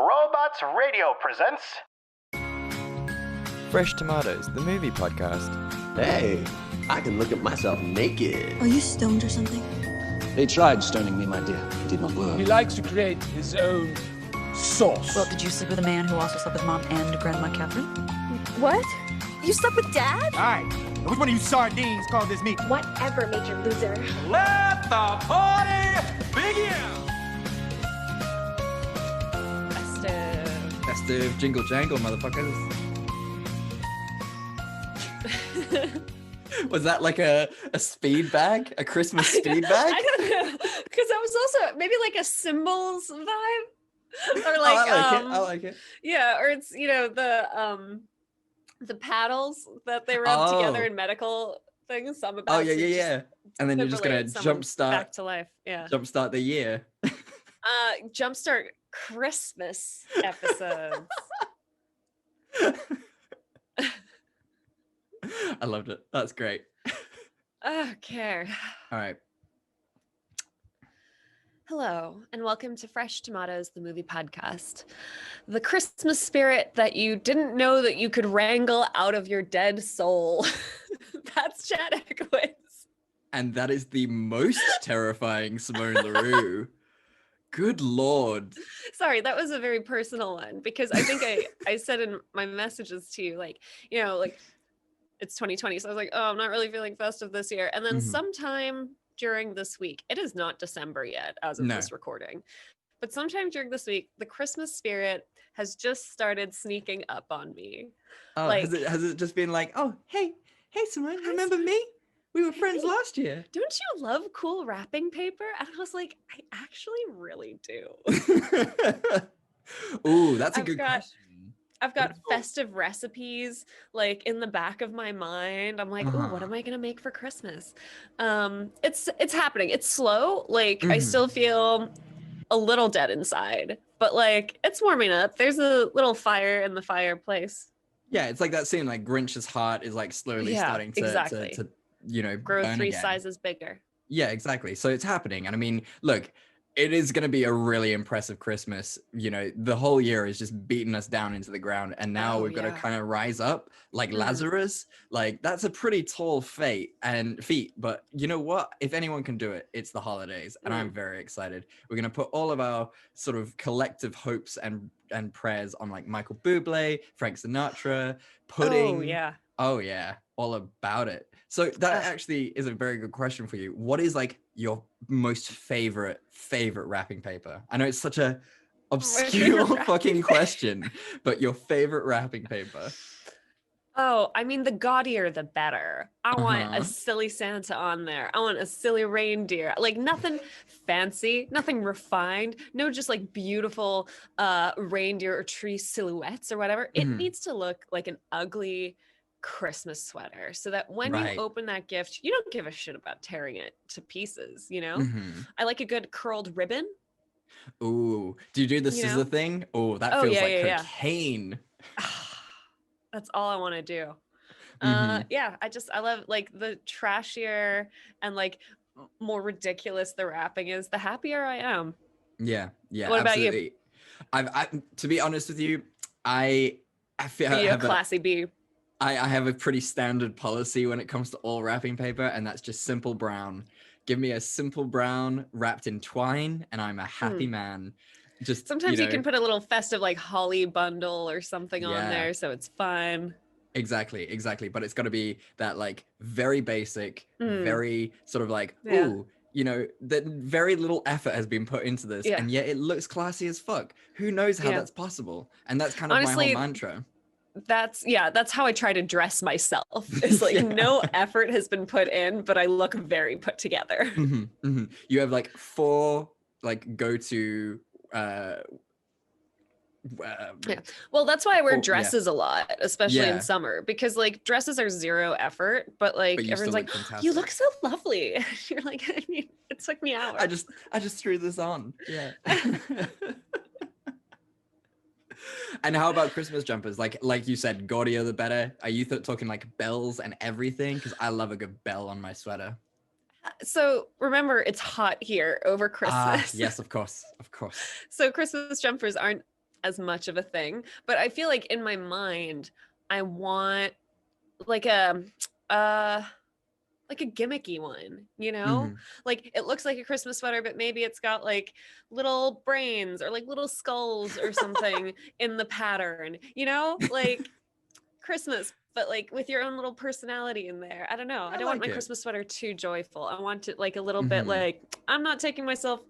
Robots Radio presents Fresh Tomatoes, the movie podcast. Hey, I can look at myself naked. Are you stoned or something? They tried stoning me, my dear. It did not work. He likes to create his own sauce. Well, did you sleep with a man who also slept with Mom and Grandma Catherine? What? You slept with Dad? Alright, which one of you sardines called this meat? Whatever, Major Loser. Let the party begin! Festive jingle jangle, motherfuckers. Was that like a speed bag? A Christmas speed bag? I don't know. Because that was also maybe like a symbols vibe. Or like I like it. Yeah, or it's the paddles that they rub together in medical things. Some about yeah. And then you're just gonna jumpstart back to life. Yeah. Jumpstart the year. Jumpstart Christmas episodes. I loved it. That's great. Okay. All right. Hello, and welcome to Fresh Tomatoes, the movie podcast. The Christmas spirit that you didn't know that you could wrangle out of your dead soul. That's Chad Eckowitz. And that is the most terrifying Simone LaRue. Good Lord. Sorry, that was a very personal one because I think I said in my messages to you, like, it's 2020. So I was like, oh, I'm not really feeling festive this year. And then sometime during this week, it is not December yet as of this recording, but sometime during this week, the Christmas spirit has just started sneaking up on me. Oh, like, has it just been like, oh, hey, Simone, remember me? We were friends last year. Don't you love cool wrapping paper? And I was like, I actually really do. Ooh, that's a good question. I've got festive recipes like in the back of my mind. I'm like, ooh, what am I gonna make for Christmas? It's happening. It's slow. Like I still feel a little dead inside, but like it's warming up. There's a little fire in the fireplace. Yeah, it's like that scene, like Grinch's heart is like slowly starting to grow burn 3 again. sizes bigger. Yeah, exactly. So it's happening. And I mean, look, it is going to be a really impressive Christmas. The whole year is just beating us down into the ground. And now we've got to kind of rise up like Lazarus. Like that's a pretty tall feat. But you know what? If anyone can do it, it's the holidays. And I'm very excited. We're going to put all of our sort of collective hopes and prayers on like Michael Bublé, Frank Sinatra, pudding. Oh yeah. All about it. So that actually is a very good question for you. What is like your most favorite wrapping paper? I know it's such a obscure fucking question, but your favorite wrapping paper. Oh, I mean, the gaudier, the better. I want a silly Santa on there. I want a silly reindeer. Like nothing fancy, nothing refined. No, just like beautiful reindeer or tree silhouettes or whatever. It needs to look like an ugly Christmas sweater so that when you open that gift, you don't give a shit about tearing it to pieces, I like a good curled ribbon. Ooh, do you do the scissor thing? Oh, that feels like cocaine. That's all I want to do. I love like the trashier and like more ridiculous the wrapping is, the happier I am. Yeah, what absolutely. About you? I to be honest with you, I feel I have classy B. I have a pretty standard policy when it comes to all wrapping paper, and that's just simple brown. Give me a simple brown wrapped in twine, and I'm a happy man. Just sometimes you can put a little festive like holly bundle or something on there, so it's fun. Exactly. But it's got to be that like very basic, very sort of like that very little effort has been put into this, and yet it looks classy as fuck. Who knows how that's possible? And that's kind of honestly, my whole mantra. That's how I try to dress myself. It's like no effort has been put in, but I look very put together. You have like 4 like go-to well, that's why I wear dresses a lot, especially in summer, because like dresses are 0 effort, but like everyone's like, you look so lovely. You're like, I mean, it took me hours. I just threw this on. Yeah. And how about Christmas jumpers? Like you said, gaudier the better. Are you talking like bells and everything? Because I love a good bell on my sweater. So remember, it's hot here over Christmas. Yes, of course. So Christmas jumpers aren't as much of a thing, but I feel like in my mind, I want like a gimmicky one, you know? Like it looks like a Christmas sweater, but maybe it's got like little brains or like little skulls or something in the pattern, you know? Like Christmas, but like with your own little personality in there. I don't know. I don't want my Christmas sweater too joyful. I want it like a little bit like I'm not taking myself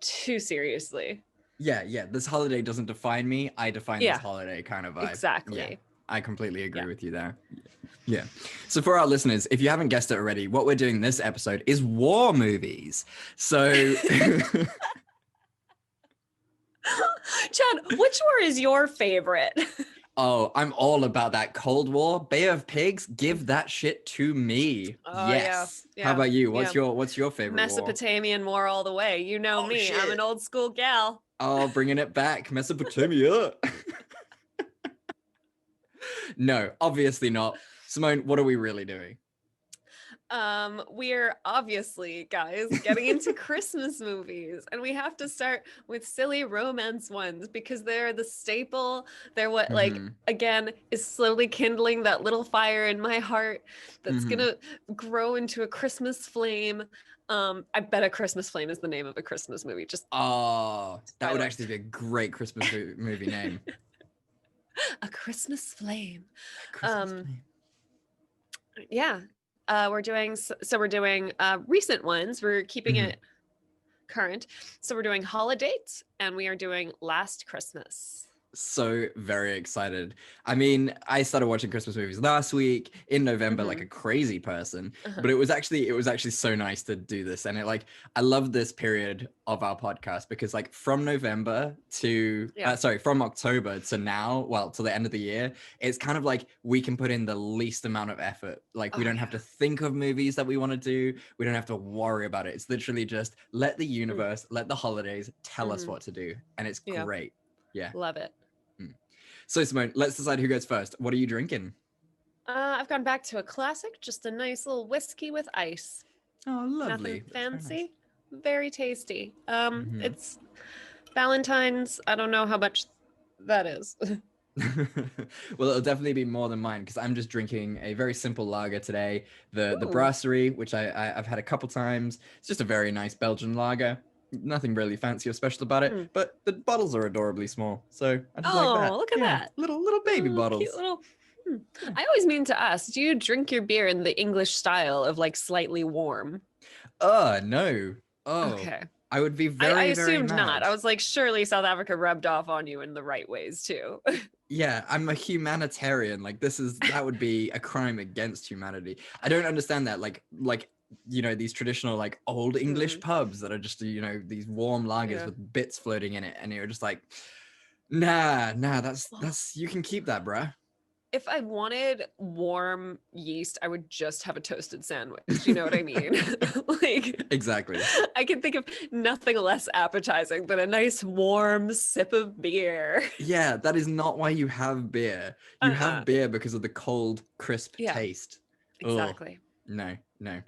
too seriously. Yeah. This holiday doesn't define me. I define this holiday kind of vibe. Exactly. Yeah, I completely agree with you there. Yeah. So for our listeners, if you haven't guessed it already, what we're doing this episode is war movies. So Chad, which war is your favorite? Oh, I'm all about that Cold War. Bay of Pigs, give that shit to me. Oh, yes. Yeah. How about you? What's your favorite Mesopotamian war all the way. You know me. Shit. I'm an old school gal. Oh, bringing it back. Mesopotamia. No, obviously not. Simone, what are we really doing? We're obviously, guys, getting into Christmas movies, and we have to start with silly romance ones because they're the staple. They're what, like, again, is slowly kindling that little fire in my heart that's gonna grow into a Christmas flame. I bet A Christmas Flame is the name of a Christmas movie. Just that would actually be a great Christmas movie name. A Christmas Flame. Christmas Flame. Yeah. We're doing recent ones. We're keeping it current. So we're doing Holidate and we are doing Last Christmas. So very excited. I mean, I started watching Christmas movies last week in November like a crazy person, but it was actually so nice to do this. And I love this period of our podcast because like from November to from October to now, well, to the end of the year, it's kind of like we can put in the least amount of effort. Like we don't have to think of movies that we want to do. We don't have to worry about it. It's literally just let the universe, let the holidays tell us what to do. And it's great. Yeah. Love it. So Simone, let's decide who goes first. What are you drinking? I've gone back to a classic, just a nice little whiskey with ice. Oh, lovely. Nothing fancy, very tasty. It's Valentine's. I don't know how much that is. Well, it'll definitely be more than mine because I'm just drinking a very simple lager today. The Brasserie, which I've had a couple times. It's just a very nice Belgian lager. Nothing really fancy or special about it, but the bottles are adorably small. So I just like that. Oh, look at that. Little baby bottles. Cute little... I always mean to ask, do you drink your beer in the English style of like slightly warm? No. Oh, okay. I would be I assumed very mad. Not. I was like, surely South Africa rubbed off on you in the right ways too. Yeah, I'm a humanitarian. Like that would be a crime against humanity. I don't understand that. Like you know, these traditional like old English pubs that are just, you know, these warm lagers with bits floating in it, and you're just like, nah, that's you can keep that, bruh. If I wanted warm yeast, I would just have a toasted sandwich. You know what I mean? Like exactly. I can think of nothing less appetizing than a nice warm sip of beer. Yeah, that is not why you have beer. You have beer because of the cold, crisp taste. Exactly. Ugh. No,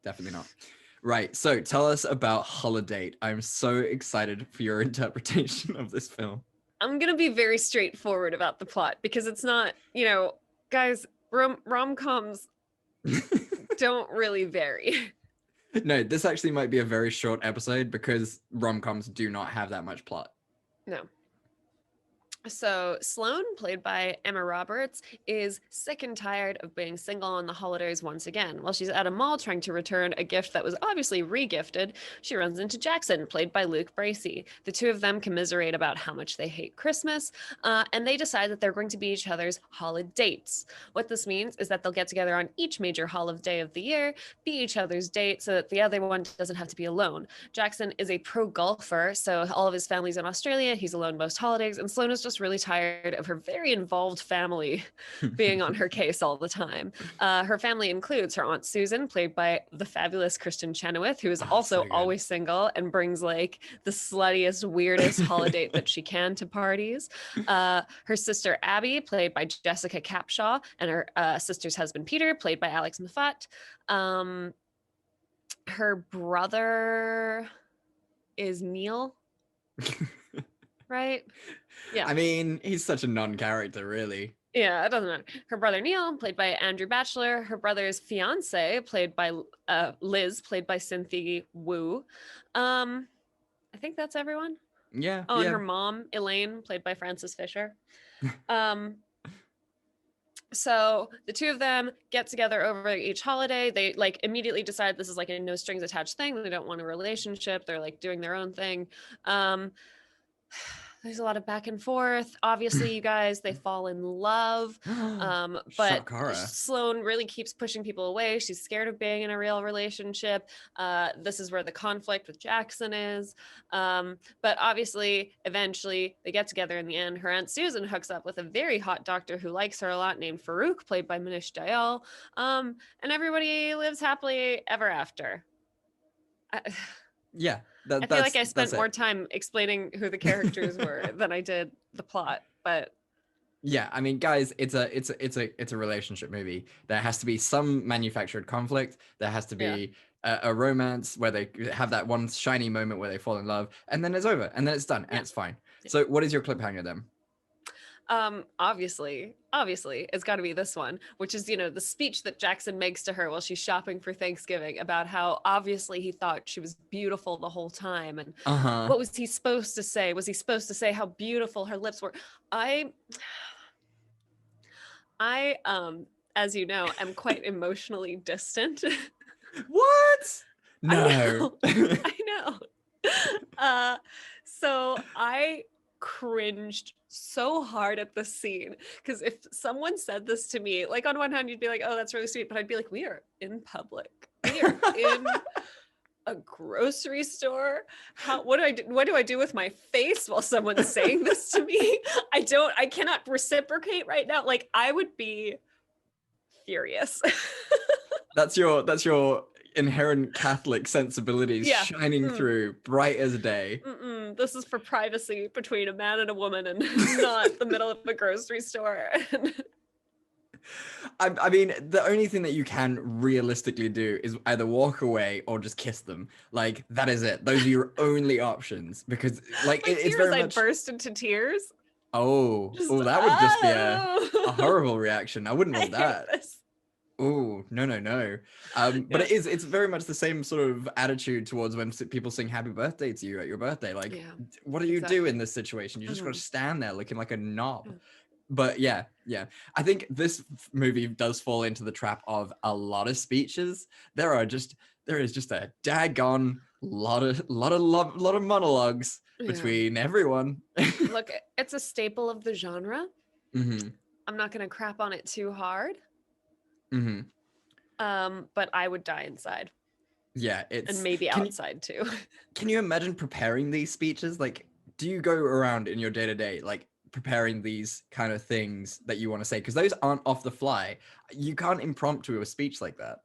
definitely not. Right, so tell us about Holidate. I'm so excited for your interpretation of this film. I'm gonna be very straightforward about the plot because it's not, you know, guys, rom-coms don't really vary. No, this actually might be a very short episode because rom-coms do not have that much plot. No. So Sloane, played by Emma Roberts, is sick and tired of being single on the holidays once again. While she's at a mall trying to return a gift that was obviously re-gifted, she runs into Jackson, played by Luke Bracey. The two of them commiserate about how much they hate Christmas, and they decide that they're going to be each other's holidates. What this means is that they'll get together on each major holiday of the year, be each other's date, so that the other one doesn't have to be alone. Jackson is a pro golfer, so all of his family's in Australia. He's alone most holidays, and Sloane is just really tired of her very involved family being on her case all the time. Her family includes her Aunt Susan, played by the fabulous Kristen Chenoweth, who is also always single and brings like the sluttiest, weirdest holiday that she can to parties. Her sister Abby, played by Jessica Capshaw, and her sister's husband Peter, played by Alex Moffat. Her brother is Neil. right? Yeah. I mean, he's such a non-character, really. Yeah, it doesn't matter. Her brother Neil, played by Andrew Batchelor. Her brother's fiance, played by Liz, played by Cynthia Wu. I think that's everyone. Yeah. Oh, and yeah. her mom, Elaine, played by Frances Fisher. So the two of them get together over each holiday. They like immediately decide this is like a no strings attached thing. They don't want a relationship. They're like doing their own thing. There's a lot of back and forth. Obviously, you guys, they fall in love. But Sloane really keeps pushing people away. She's scared of being in a real relationship. This is where the conflict with Jackson is. But obviously, eventually, they get together in the end. Her Aunt Susan hooks up with a very hot doctor who likes her a lot named Farouk, played by Manish Dayal. And everybody lives happily ever after. Yeah. I feel like I spent more time explaining who the characters were than I did the plot, but yeah, I mean, guys, it's a relationship movie. There has to be some manufactured conflict. There has to be a romance where they have that one shiny moment where they fall in love, and then it's over, and then it's done, and it's fine. So, what is your cliffhanger then? Obviously it's got to be this one, which is, the speech that Jackson makes to her while she's shopping for Thanksgiving about how obviously he thought she was beautiful the whole time. And what was he supposed to say? Was he supposed to say how beautiful her lips were? I as you know, am quite emotionally distant. What? No. I know. So I cringed so hard at the scene, because if someone said this to me, like on one hand you'd be like, oh, that's really sweet, but I'd be like, we are in public, we are in a grocery store. What do I do with my face while someone's saying this to me? I cannot reciprocate right now. Like, I would be furious. That's your inherent Catholic sensibilities shining through bright as day. This is for privacy between a man and a woman, and not the middle of a grocery store. I mean, the only thing that you can realistically do is either walk away or just kiss them. Like, that is it. Those are your only options, because it's very much... I'd burst into tears. Oh, that would just be a horrible reaction. I wouldn't want that. Oh, no. But it's very much the same sort of attitude towards when people sing happy birthday to you at your birthday. Like, what do you do in this situation? You just got to stand there looking like a knob. But yeah. I think this movie does fall into the trap of a lot of speeches. There is just a daggone lot of monologues between everyone. Look, it's a staple of the genre. I'm not going to crap on it too hard. But I would die inside. Yeah, and maybe outside too. Can you imagine preparing these speeches? Like, do you go around in your day-to-day like preparing these kind of things that you want to say? Because those aren't off the fly. You can't impromptu a speech like that.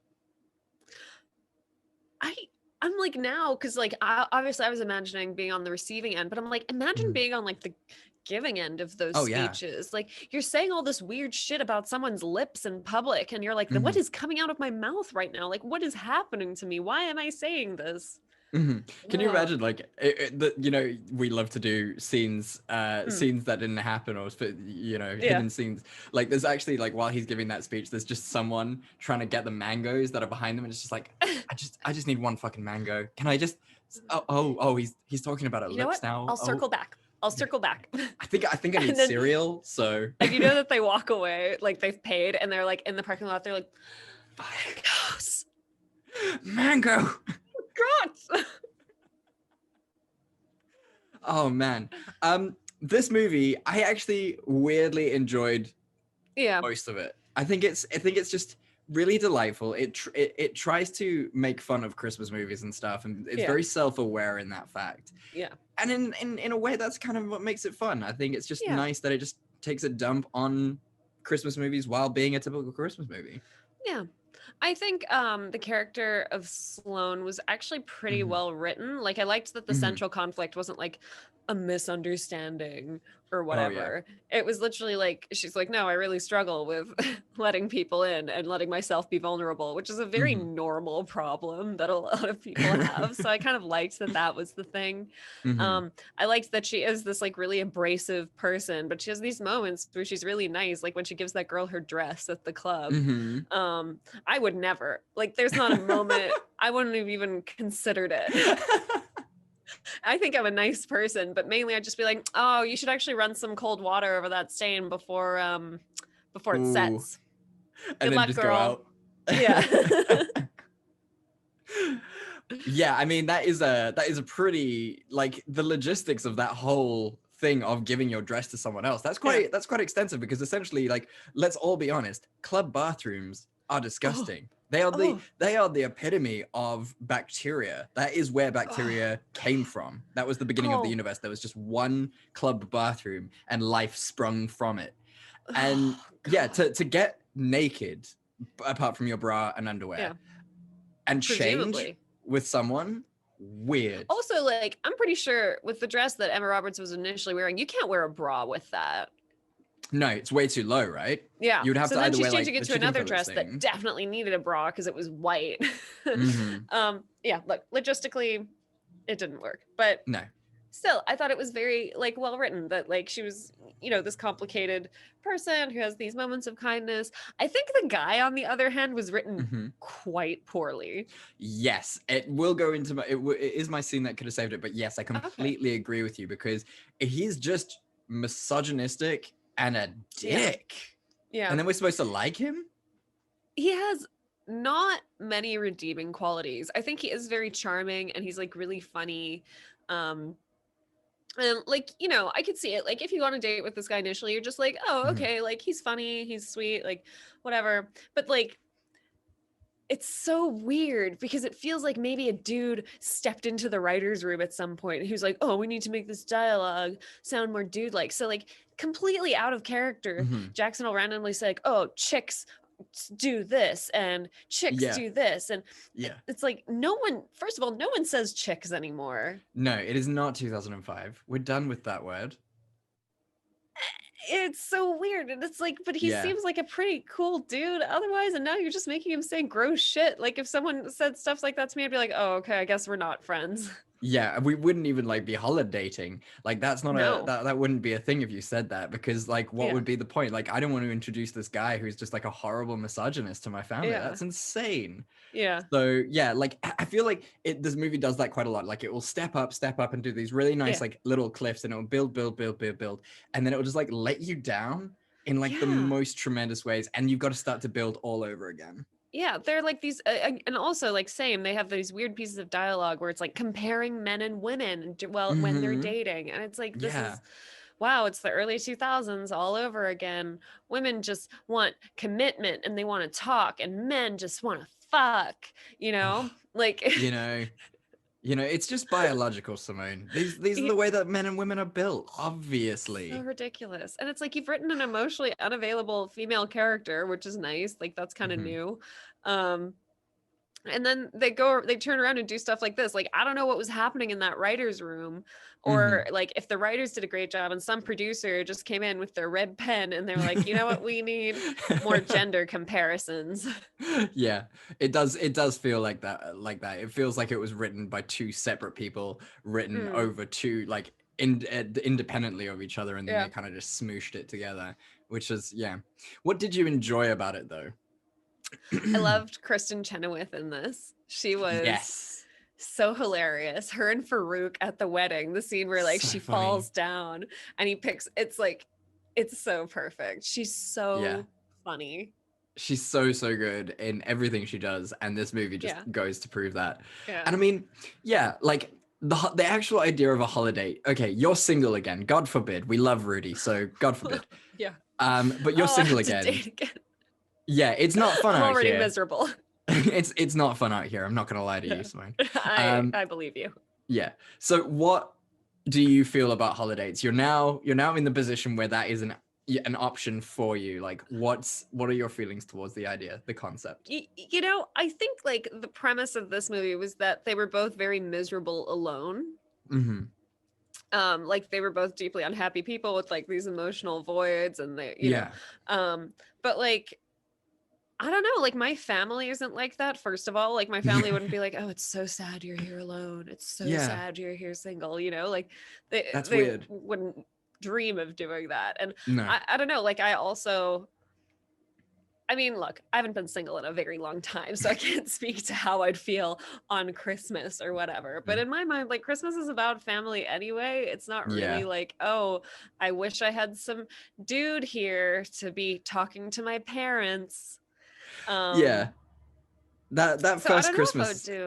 I'm like, now, because like obviously I was imagining being on the receiving end, but I'm like, imagine being on like the giving end of those speeches. Like, you're saying all this weird shit about someone's lips in public, and you're like, what is coming out of my mouth right now? Like, what is happening to me? Why am I saying this? Can you imagine, like, we love to do scenes scenes that didn't happen, or hidden scenes. Like, there's actually, like, while he's giving that speech, there's just someone trying to get the mangoes that are behind them, and it's just like, I just need one fucking mango. Can I just he's talking about her lips now. I'll circle back. I think I need cereal. So, and you know that they walk away, like they've paid, and they're like in the parking lot. They're like, mango. God. Oh man, this movie I actually weirdly enjoyed. Most of it. I think it's just really delightful. It tries to make fun of Christmas movies and stuff, and it's very self-aware in that fact. And in a way, that's kind of what makes it fun. I think it's just nice that it just takes a dump on Christmas movies while being a typical Christmas movie. I think the character of Sloane was actually pretty well written. Like, I liked that the central conflict wasn't like a misunderstanding or Oh, yeah. whatever. It was literally like, she's like, no, I really struggle with letting people in and letting myself be vulnerable, which is a very Mhm. normal problem that a lot of people have. So I kind of liked that that was the thing. Mhm. I liked that she is this like really abrasive person, but she has these moments where she's really nice, like when she gives that girl her dress at the club. Mhm. I would never, like, there's not a moment I wouldn't have even considered it. I think I'm a nice person, but mainly I'd just be like, oh, you should actually run some cold water over that stain before it Ooh. sets. And Good then luck, just girl. go out. Yeah. Yeah, I mean that is a pretty, like, the logistics of that whole thing of giving your dress to someone else. That's quite extensive, because essentially, like, let's all be honest, club bathrooms are disgusting. They are the epitome of bacteria. That is where bacteria came from. That was the beginning of the universe. There was just one club bathroom and life sprung from it. And yeah, to get naked apart from your bra and underwear and change Presumably. with someone, weird. Also, like, I'm pretty sure with the dress that Emma Roberts was initially wearing, you can't wear a bra with that. No, it's way too low, right? Yeah. You'd have so to then either she's wear, like, changing the it to chicken another feathers dress thing. that definitely needed a bra because it was white. Yeah, look, logistically, it didn't work. But No. still, I thought it was very, like, well written, that, like, she was, you know, this complicated person who has these moments of kindness. I think the guy, on the other hand, was written quite poorly. Yes, it will go into my, it is my scene that could have saved it, but yes, I completely agree with you, because he's just misogynistic and a dick. Yeah. And then we're supposed to like him? He has not many redeeming qualities. I think he is very charming and he's like really funny. And like, you know, I could see it. Like, if you go on a date with this guy initially, you're just like, oh, okay, like, he's funny, he's sweet, like, whatever. But like, it's so weird because it feels like maybe a dude stepped into the writer's room at some point and he was like, oh, we need to make this dialogue sound more dude-like. So like, completely out of character, Jackson will randomly say like, oh, chicks do this and chicks do this. And it's like, no one, first of all, no one says chicks anymore. No, it is not 2005. We're done with that word. It's so weird. And it's like, but he seems like a pretty cool dude otherwise. And now you're just making him say gross shit. Like, if someone said stuff like that to me, I'd be like, oh, okay, I guess we're not friends. Yeah, we wouldn't even like be holidating. Like, that's not that wouldn't be a thing if you said that, because like, what would be the point? Like, I don't want to introduce this guy who's just like a horrible misogynist to my family. That's insane. Yeah. So yeah, like, I feel like this movie does that quite a lot. Like, it will step up and do these really nice like little cliffs, and it will build, and then it will just like let you down in like the most tremendous ways, and you've got to start to build all over again. Yeah, they're like these, and also like same, they have these weird pieces of dialogue where it's like comparing men and women when they're dating, and it's like, this is, wow, it's the early 2000s all over again. Women just want commitment and they want to talk, and men just want to fuck, you know, like, you know, it's just biological, Simone. These are the way that men and women are built, obviously. So ridiculous. And it's like, you've written an emotionally unavailable female character, which is nice. Like, that's kind of new. And then they turn around and do stuff like this. Like, I don't know what was happening in that writer's room, or like if the writers did a great job and some producer just came in with their red pen and they're like, you know what, we need more gender comparisons. Yeah, it does feel like that. It feels like it was written by two separate people, written over two, like, independently of each other, and then they kind of just smooshed it together, which is, What did you enjoy about it, though? I loved Kristen Chenoweth in this. She was so hilarious. Her and Farouk at the wedding, the scene where like she falls down and he picks, it's like, it's so perfect. She's so funny. She's so good in everything she does, and this movie just goes to prove that. And I mean, like, the actual idea of a holiday. Okay, you're single again. God forbid. We love Rudy, so God forbid. But you're single again. Yeah, it's not fun out here. I'm already miserable. It's not fun out here. I'm not gonna lie to you, Simone. I believe you. Yeah. So what do you feel about holidays? You're now in the position where that is an option for you. Like, what are your feelings towards the idea, the concept? You know, I think like the premise of this movie was that they were both very miserable alone. Like they were both deeply unhappy people with like these emotional voids, and they, you know, but like I don't know, like my family isn't like that. First of all, like my family wouldn't be like, "Oh, it's so sad you're here alone. It's so sad you're here single." You know, like That's they weird. wouldn't dream of doing that. And No. I don't know, like I mean, look, I haven't been single in a very long time, so I can't speak to how I'd feel on Christmas or whatever. But in my mind, like Christmas is about family anyway. It's not really like, oh, I wish I had some dude here to be talking to my parents. That So first I don't Christmas. know if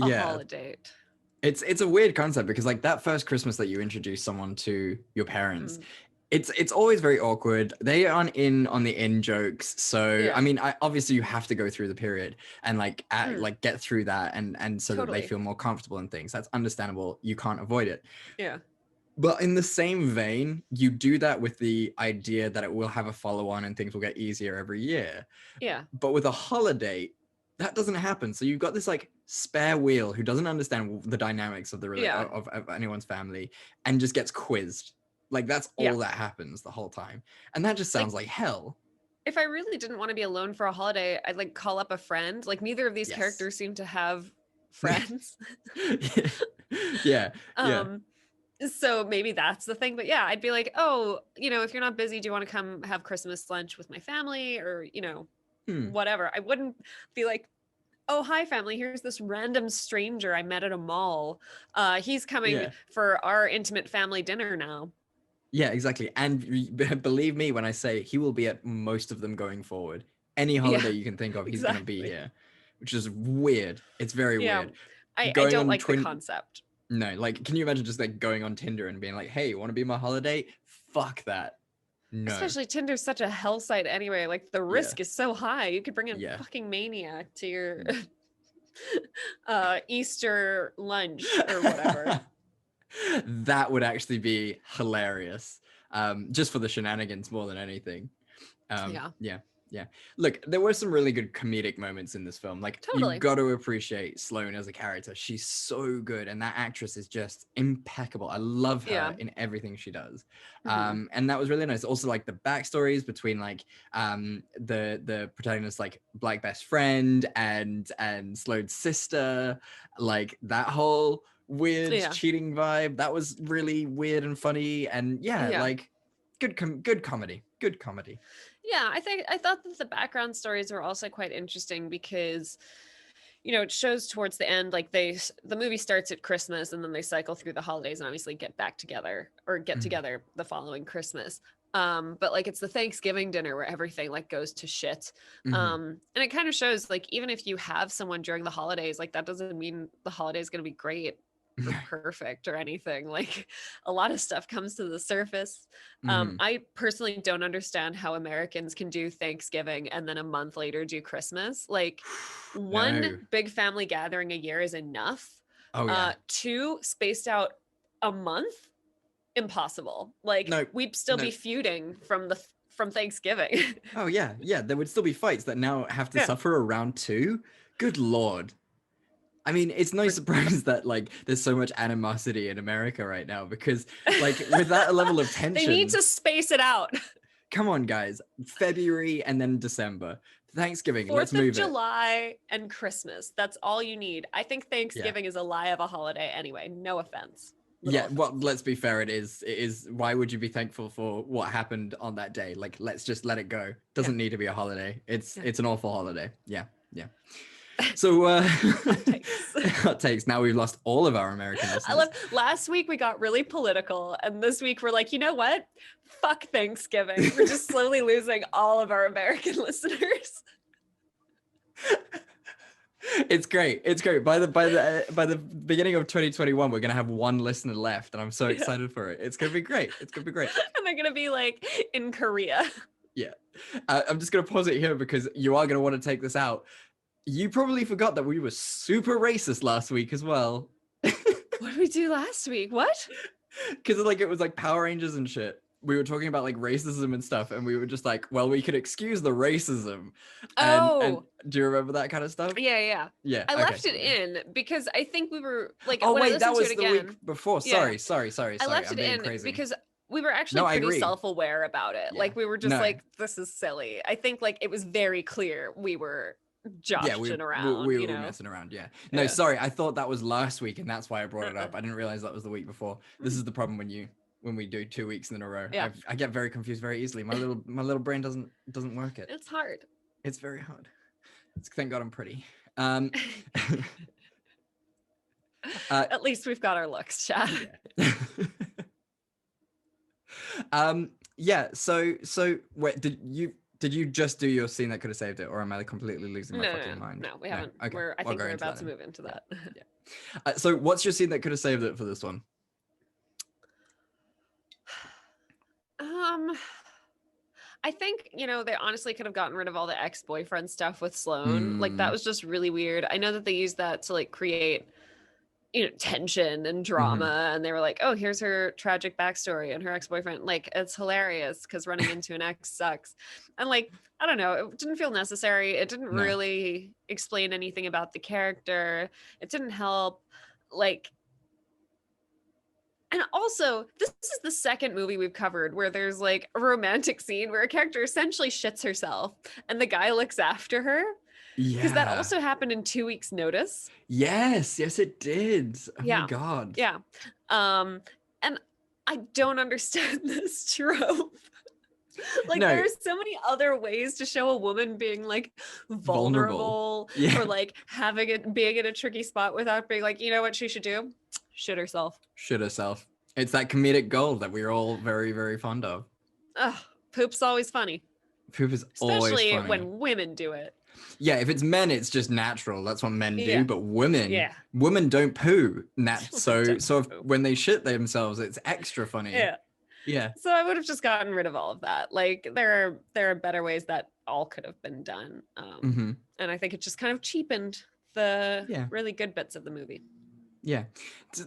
I would do a holiday. It's a weird concept because like that first Christmas that you introduce someone to your parents, it's always very awkward. They aren't in on the in jokes. So I mean, obviously you have to go through the period and like like get through that and so that they feel more comfortable and things. That's understandable. You can't avoid it. Yeah. But in the same vein, you do that with the idea that it will have a follow-on and things will get easier every year. Yeah. But with a holiday, that doesn't happen. So you've got this like spare wheel who doesn't understand the dynamics of the of anyone's family and just gets quizzed. Like that's all that happens the whole time. And that just sounds like hell. If I really didn't want to be alone for a holiday, I'd like call up a friend. Like neither of these characters seem to have friends. Yeah. So maybe that's the thing. But yeah, I'd be like, oh, you know, if you're not busy, do you want to come have Christmas lunch with my family or, you know, whatever. I wouldn't be like, oh, hi family, here's this random stranger I met at a mall. He's coming for our intimate family dinner now. Yeah, exactly. And believe me when I say he will be at most of them going forward. Any holiday you can think of, he's going to be here, which is weird. It's very weird. I don't like the concept. No, like, can you imagine just like going on Tinder and being like, hey, you want to be my holiday? Fuck that. No. Especially Tinder's such a hell site anyway. Like the risk is so high. You could bring a fucking maniac to your Easter lunch or whatever. That would actually be hilarious. Just for the shenanigans more than anything. Yeah. Look, there were some really good comedic moments in this film. Like, you've got to appreciate Sloane as a character. She's so good, and that actress is just impeccable. I love her in everything she does. And that was really nice. Also, like the backstories between like the protagonist's like black best friend and Sloane's sister, like that whole weird cheating vibe. That was really weird and funny. And like good comedy. Good comedy. Yeah, I thought that the background stories were also quite interesting because, you know, it shows towards the end, like the movie starts at Christmas and then they cycle through the holidays and obviously get back together or get together the following Christmas. But like it's the Thanksgiving dinner where everything like goes to shit. And it kind of shows like even if you have someone during the holidays, like that doesn't mean the holiday is going to be great or perfect or anything. Like a lot of stuff comes to the surface. I personally don't understand how Americans can do Thanksgiving and then a month later do Christmas. Like one big family gathering a year is enough. Two spaced out a month, impossible. Like we'd still be feuding from Thanksgiving. There would still be fights that now have to suffer around two. Good Lord. I mean, it's no surprise that like there's so much animosity in America right now because like with that level of tension, they need to space it out. Come on, guys. February and then December. Thanksgiving. Let's 4th move of July and Christmas. That's all you need. I think Thanksgiving is a lie of a holiday anyway. No offense. Well, let's be fair. It is. Why would you be thankful for what happened on that day? Like, let's just let it go. Doesn't need to be a holiday. It's an awful holiday. Yeah. So hot takes. Now we've lost all of our American listeners. Last week we got really political, and this week we're like, you know what? Fuck Thanksgiving. We're just slowly losing all of our American listeners. It's great. By the beginning of 2021, we're gonna have one listener left, and I'm so excited for it. It's gonna be great. And they're gonna be like in Korea. Yeah. I'm just gonna pause it here because you are gonna want to take this out. You probably forgot that we were super racist last week as well. What did we do last week? What? Because like it was like Power Rangers and shit. we were talking about like racism and stuff, and we were just like, well, we could excuse the racism. And do you remember that kind of stuff? Yeah. Yeah. I okay. left it in because I think we were like, Oh when I wait, that listened was to it the again, week before. Yeah. Sorry. I left I'm it being in crazy. because we were actually No, I pretty agree. self-aware about it. Yeah. Like we were just No. like, this is silly. I think like it was very clear we were joshing around. We you were know? messing around. Yeah. No, Yeah. sorry. I thought that was last week, and that's why I brought it up. I didn't realize that was the week before. This is the problem when we do 2 weeks in a row. Yeah. I get very confused very easily. My little brain doesn't work it. It's hard. It's very hard. Thank God I'm pretty. At least we've got our looks, Chad. Yeah. So wait, did you just do your scene that could have saved it, or am I completely losing my fucking mind? No, we haven't. Okay. I I'll think go we're into about that to then. move into that. Yeah. So what's your scene that could have saved it for this one? I think, they honestly could have gotten rid of all the ex-boyfriend stuff with Sloane. Like that was just really weird. I know that they used that to like create, tension and drama. And they were like, oh, here's her tragic backstory and her ex-boyfriend. Like, it's hilarious because running into an ex sucks. And like, I don't know, it didn't feel necessary. It didn't really explain anything about the character. It didn't help. Like, and also, this is the second movie we've covered where there's like a romantic scene where a character essentially shits herself and the guy looks after her. Yeah. Because that also happened in 2 weeks' notice. Yes, it did. Oh Yeah. my God. Yeah. And I don't understand this trope. Like No. there are so many other ways to show a woman being like vulnerable. Yeah. Or like being in a tricky spot without being like, you know what she should do? Shit herself. It's that comedic gold that we're all very, very fond of. Ugh, poop's always funny. Poop is always Especially funny. when women do it. Yeah, if it's men, it's just natural. That's what men do. Yeah. But women, Yeah. women don't poo. So Don't if, poo. when they shit themselves, it's extra funny. Yeah. So I would have just gotten rid of all of that. Like there are better ways that all could have been done. And I think it just kind of cheapened the really good bits of the movie. Yeah.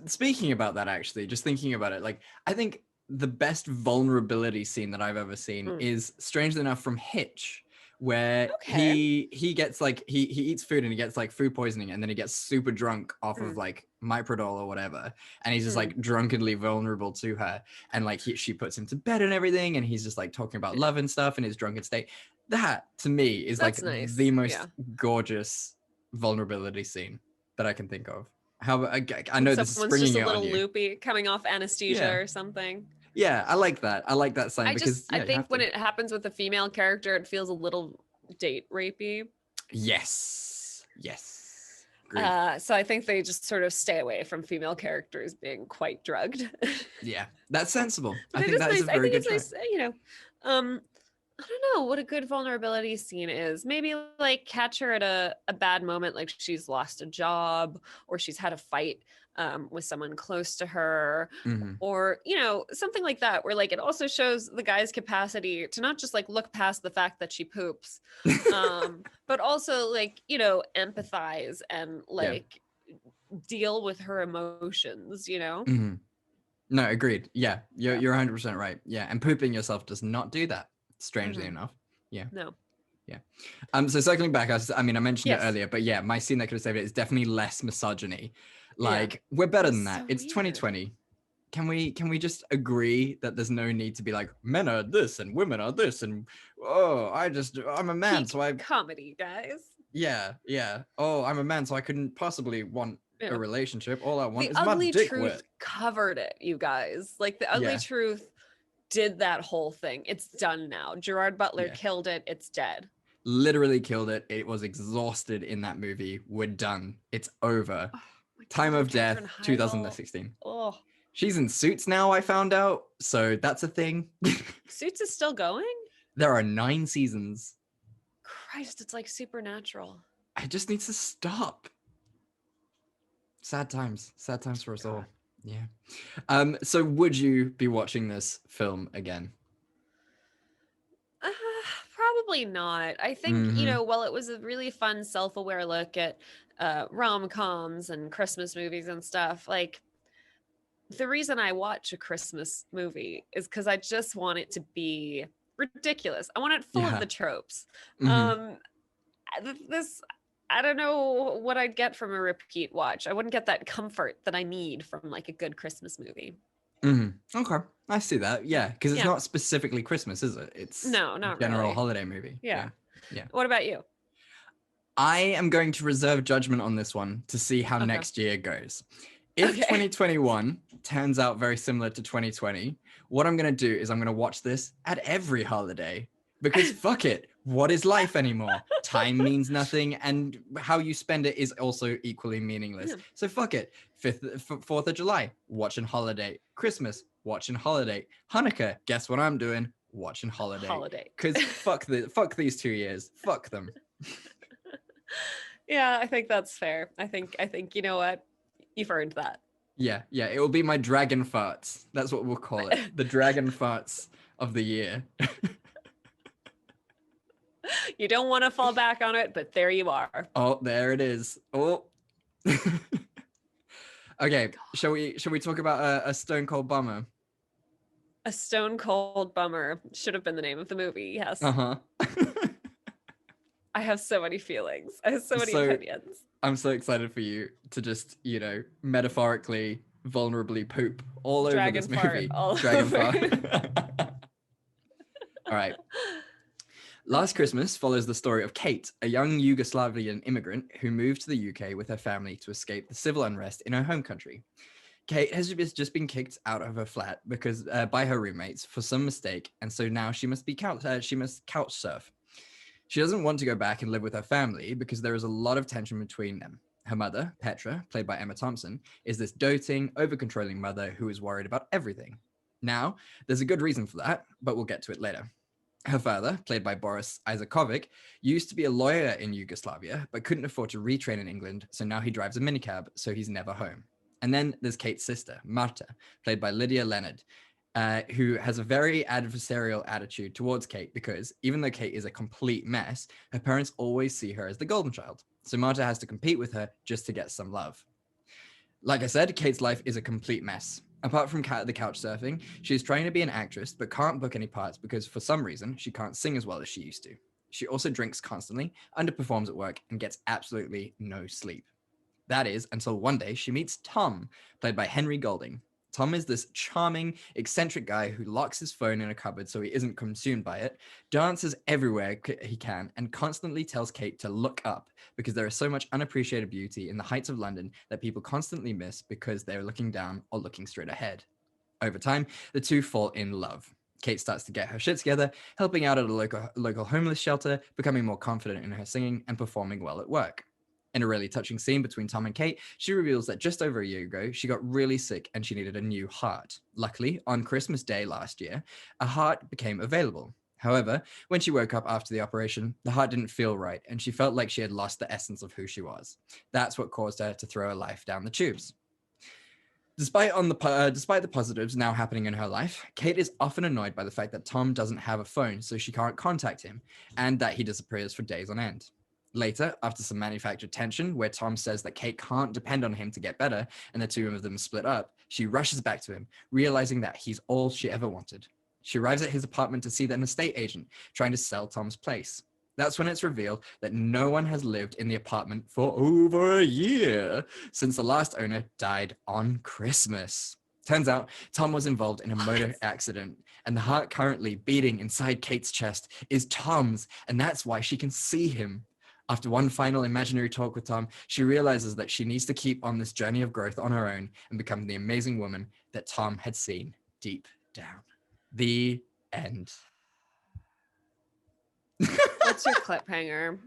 Speaking about that, actually, just thinking about it, like I think the best vulnerability scene that I've ever seen is, strangely enough, from Hitch, where he gets like he eats food and he gets like food poisoning, and then he gets super drunk off of like Miprodol or whatever, and he's just like drunkenly vulnerable to her, and like she puts him to bed and everything, and he's just like talking about love and stuff in his drunken state. That to me is That's like nice. the most gorgeous vulnerability scene that I can think of. How I know this is Someone's springing just a it little on you. loopy, coming off anesthesia Yeah. or something. Yeah, I like that. I like that sign because I think when it happens with a female character, it feels a little date rapey. Yes. So I think they just sort of stay away from female characters being quite drugged. Yeah, that's sensible. But I think that is a very good choice. Nice, I don't know what a good vulnerability scene is. Maybe like catch her at a bad moment, like she's lost a job or she's had a fight with someone close to her, or something like that, where like it also shows the guy's capacity to not just like look past the fact that she poops, but also like empathize and like deal with her emotions. No, agreed. Yeah, you're 100% right. Yeah, and pooping yourself does not do that. Strangely enough. Yeah. No. Yeah. So circling back, I mentioned it Yes. earlier, but yeah, my scene that could have saved it is definitely less misogyny. Like we're better than that. So It's weird. 2020. Can we just agree that there's no need to be like men are this and women are this and I'm a man, Peak so I comedy, guys. yeah. Oh, I'm a man, so I couldn't possibly want Yeah. a relationship. All I want The is my ugly dick truth wet. covered it, you guys. Like the ugly Yeah. truth did that whole thing. It's done now. Gerard Butler Yeah. killed it. It's dead. Literally killed it. It was exhausted in that movie. We're done. It's over. My Time God, of Death, Katherine Heigl. 2016. Oh, She's in Suits now, I found out. So that's a thing. Suits is still going? There are 9 seasons. Christ, it's like Supernatural. It just needs to stop. Sad times for us all. Yeah. So would you be watching this film again? Probably not. I think, while it was a really fun self-aware look at rom-coms and Christmas movies and stuff, like the reason I watch a Christmas movie is because I just want it to be ridiculous. I want it full of the tropes. This, I don't know what I'd get from a repeat watch. I wouldn't get that comfort that I need from like a good Christmas movie. Okay, I see that. Yeah, because it's not specifically Christmas, is it? It's not general really. holiday movie. Yeah. What about you? I am going to reserve judgment on this one to see how next year goes. If 2021 turns out very similar to 2020, what I'm going to do is I'm going to watch this at every holiday because fuck it. What is life anymore? Time means nothing, and how you spend it is also equally meaningless. So fuck it. 4th of July, watching Holiday. Christmas, watching Holiday. Hanukkah, guess what I'm doing? Watching Holiday. Because fuck these 2 years. Fuck them. Yeah, I think that's fair. I think you know what? You've earned that. Yeah, it will be my dragon farts. That's what we'll call it. The dragon farts of the year. You don't want to fall back on it, but there you are. Oh, there it is. Oh. Okay, shall we talk about a stone cold bummer? A stone cold bummer should have been the name of the movie. Yes. I have so many feelings. I have so many opinions. I'm so excited for you to just, metaphorically, vulnerably poop all over this movie. Dragon fart. All right. Last Christmas follows the story of Kate, a young Yugoslavian immigrant who moved to the UK with her family to escape the civil unrest in her home country. Kate has just been kicked out of her flat because by her roommates for some mistake, and so now she must couch surf. She doesn't want to go back and live with her family because there is a lot of tension between them. Her mother, Petra, played by Emma Thompson, is this doting, over-controlling mother who is worried about everything. Now, there's a good reason for that, but we'll get to it later. Her father, played by Boris Isakovic, used to be a lawyer in Yugoslavia, but couldn't afford to retrain in England, so now he drives a minicab, so he's never home. And then there's Kate's sister, Marta, played by Lydia Leonard, who has a very adversarial attitude towards Kate because even though Kate is a complete mess, her parents always see her as the golden child. So Marta has to compete with her just to get some love. Like I said, Kate's life is a complete mess. Apart from the couch surfing, she's trying to be an actress, but can't book any parts because for some reason, she can't sing as well as she used to. She also drinks constantly, underperforms at work, and gets absolutely no sleep. That is until one day she meets Tom, played by Henry Golding. Tom is this charming, eccentric guy who locks his phone in a cupboard so he isn't consumed by it, dances everywhere he can, and constantly tells Kate to look up because there is so much unappreciated beauty in the heights of London that people constantly miss because they're looking down or looking straight ahead. Over time, the two fall in love. Kate starts to get her shit together, helping out at a local homeless shelter, becoming more confident in her singing, and performing well at work. In a really touching scene between Tom and Kate, she reveals that just over a year ago, she got really sick and she needed a new heart. Luckily, on Christmas Day last year, a heart became available. However, when she woke up after the operation, the heart didn't feel right and she felt like she had lost the essence of who she was. That's what caused her to throw her life down the tubes. Despite the positives now happening in her life, Kate is often annoyed by the fact that Tom doesn't have a phone, so she can't contact him, and that he disappears for days on end. Later, after some manufactured tension where Tom says that Kate can't depend on him to get better and the two of them split up, she rushes back to him, realizing that he's all she ever wanted. She arrives at his apartment to see an estate agent trying to sell Tom's place. That's when it's revealed that no one has lived in the apartment for over a year since the last owner died on Christmas. Turns out Tom was involved in a motor accident, and the heart currently beating inside Kate's chest is Tom's, and that's why she can see him. After one final imaginary talk with Tom, she realizes that she needs to keep on this journey of growth on her own and become the amazing woman that Tom had seen deep down. The end. What's your cliffhanger?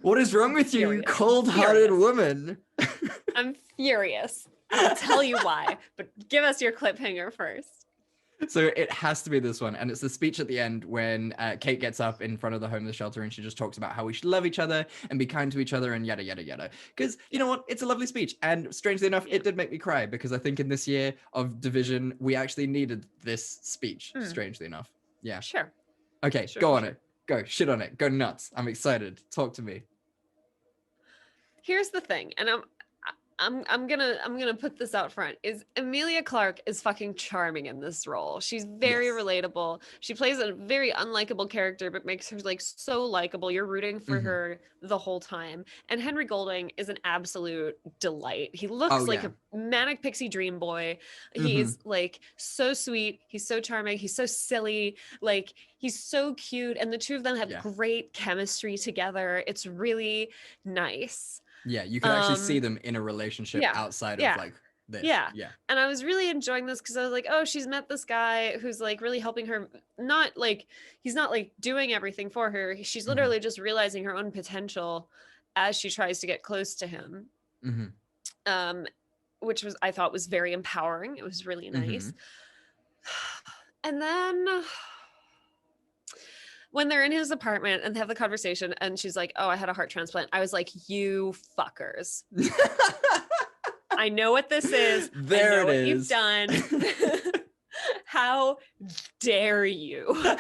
What is wrong with you, cold-hearted woman? I'm furious. I'll tell you why, but give us your cliffhanger first. So it has to be this one. And it's the speech at the end when Kate gets up in front of the homeless shelter and she just talks about how we should love each other and be kind to each other and yada, yada, yada. Because you know what? It's a lovely speech. And strangely enough, it did make me cry because I think in this year of division, we actually needed this speech, strangely enough. Yeah. Sure. Okay, go on it. Go, shit on it. Go nuts. I'm excited. Talk to me. Here's the thing. And I'm gonna put this out front. Is Emilia Clarke is fucking charming in this role. She's very relatable. She plays a very unlikable character, but makes her like so likable. You're rooting for her the whole time. And Henry Golding is an absolute delight. He looks like a manic pixie dream boy. He's like so sweet. He's so charming. He's so silly. Like he's so cute. And the two of them have great chemistry together. It's really nice. Yeah, you can actually see them in a relationship outside of like this. Yeah. And I was really enjoying this because I was like, oh, she's met this guy who's like really helping her. Not like he's not like doing everything for her. She's literally just realizing her own potential as she tries to get close to him. Which was I thought was very empowering. It was really nice. And then when they're in his apartment and they have the conversation and she's like, oh, I had a heart transplant. I was like, you fuckers. I know what this is. There I know it what is. You've done. How dare you?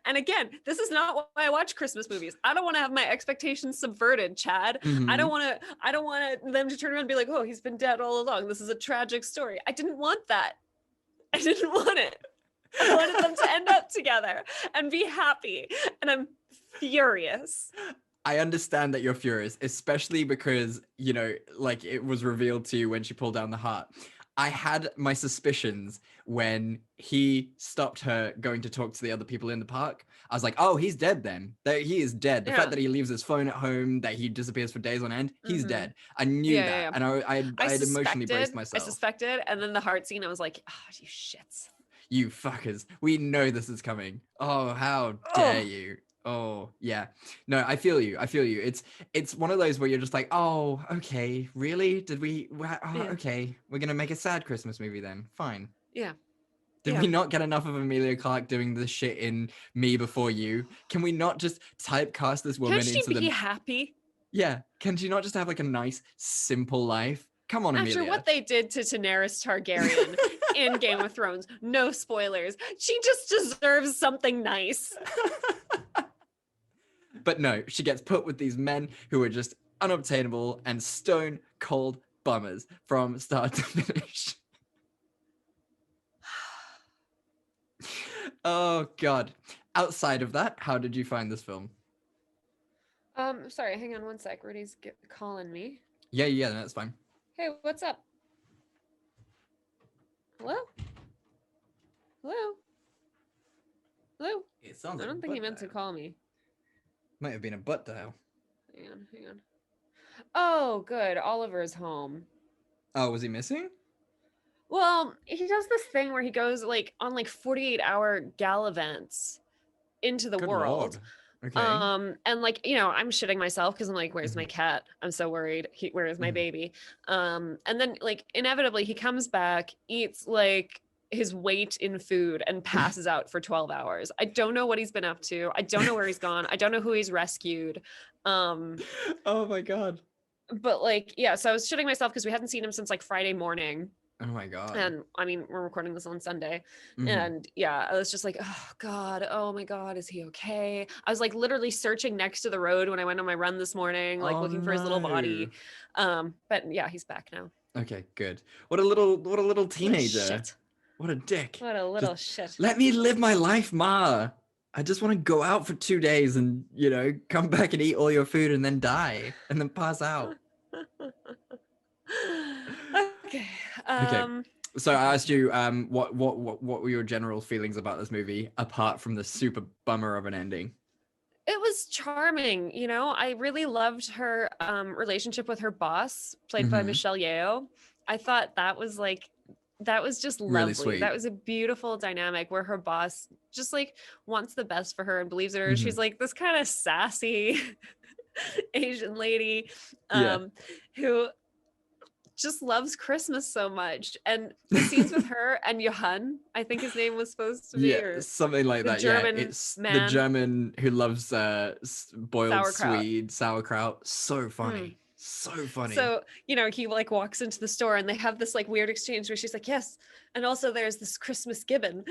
And again, this is not why I watch Christmas movies. I don't want to have my expectations subverted, Chad. I don't want them to turn around and be like, oh, he's been dead all along. This is a tragic story. I didn't want that. I didn't want it. I wanted them to end up together and be happy. And I'm furious. I understand that you're furious, especially because, you know, like it was revealed to you when she pulled down the heart. I had my suspicions when he stopped her going to talk to the other people in the park. I was like, oh, he's dead then. He is dead. The fact that he leaves his phone at home, that he disappears for days on end, he's dead. I knew that. And I had emotionally braced myself. I suspected. And then the heart scene, I was like, oh, you shits. You fuckers. We know this is coming. Oh, how dare you. Oh, yeah. No, I feel you. It's one of those where you're just like, oh, okay, really? Did we? Okay, we're going to make a sad Christmas movie then. Fine. Yeah. Did we not get enough of Emilia Clarke doing this shit in Me Before You? Can we not just typecast this woman into the... Can she be happy? Yeah. Can she not just have like a nice, simple life? Come on, Emilia. After what they did to Daenerys Targaryen in Game of Thrones, no spoilers. She just deserves something nice. But no, she gets put with these men who are just unobtainable and stone cold bummers from start to finish. Oh God. Outside of that, how did you find this film? Sorry, hang on one sec. Rudy's calling me. Yeah, that's fine. Hey, what's up? Hello? It sounds I don't think he meant to call me. Might have been a butt dial. Hang on. Oh, good. Oliver's home. Oh, was he missing? Well, he does this thing where he goes like on like 48-hour gallivants into the world. Lord. Okay. And like, you know, I'm shitting myself because I'm like, where's my cat? I'm so worried. Where is my baby? And then like inevitably he comes back, eats like his weight in food and passes out for 12 hours. I don't know what he's been up to. I don't know where he's gone. I don't know who he's rescued. Oh my God. But like, yeah, so I was shitting myself because we hadn't seen him since like Friday morning. Oh my God. And I mean, we're recording this on Sunday. And yeah, I was just like, oh God, oh my God, is he okay? I was like literally searching next to the road when I went on my run this morning, like looking for his little body. But yeah, he's back now. Okay, good. What a little teenager. Shit. What a dick. What a little shit. Let me live my life, Ma. I just want to go out for 2 days and, you know, come back and eat all your food and then die and then pass out. Okay. So I asked you, what were your general feelings about this movie, apart from the super bummer of an ending? It was charming, you know. I really loved her relationship with her boss, played by Michelle Yeoh. I thought that was just lovely. Really sweet. That was a beautiful dynamic where her boss just like wants the best for her and believes in her. She's like this kind of sassy Asian lady who just loves Christmas so much. And the scenes with her and Johan, I think his name was supposed to be, or something like that. German it's man. The German who loves boiled Sauerkraut. Swede sauerkraut. So funny. So funny. So, you know, he like walks into the store and they have this like weird exchange where she's like, yes. And also there's this Christmas gibbon.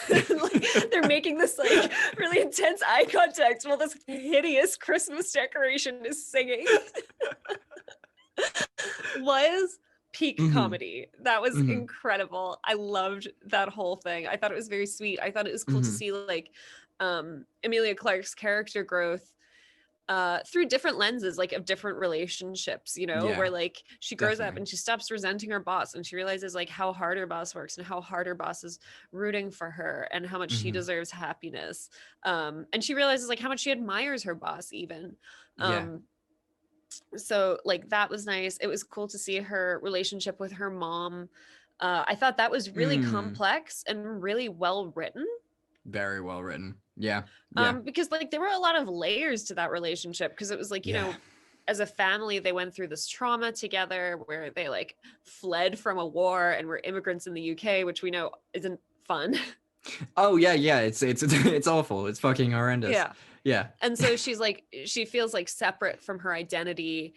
Like, they're making this like really intense eye contact while this hideous Christmas decoration is singing. was peak Mhm. comedy. That was Mhm. incredible. I loved that whole thing. I thought it was very sweet. I thought it was cool to Mhm. see like Emilia Clarke's character growth through different lenses, like of different relationships, you know, Yeah, where like she grows up definitely. and she stops resenting her boss and she realizes like how hard her boss works and how hard her boss is rooting for her and how much she Mhm. deserves happiness. And she realizes like how much she admires her boss even. Yeah. So like that was nice. It was cool to see her relationship with her mom. I thought that was really Mm. complex and really well written. Very well written. Yeah. Yeah. Because like there were a lot of layers to that relationship because it was like, you Yeah. know, as a family they went through this trauma together where they like fled from a war and were immigrants in the UK, which we know isn't fun. Oh yeah, yeah. It's awful. It's fucking horrendous. Yeah. Yeah. And so she's like she feels like separate from her identity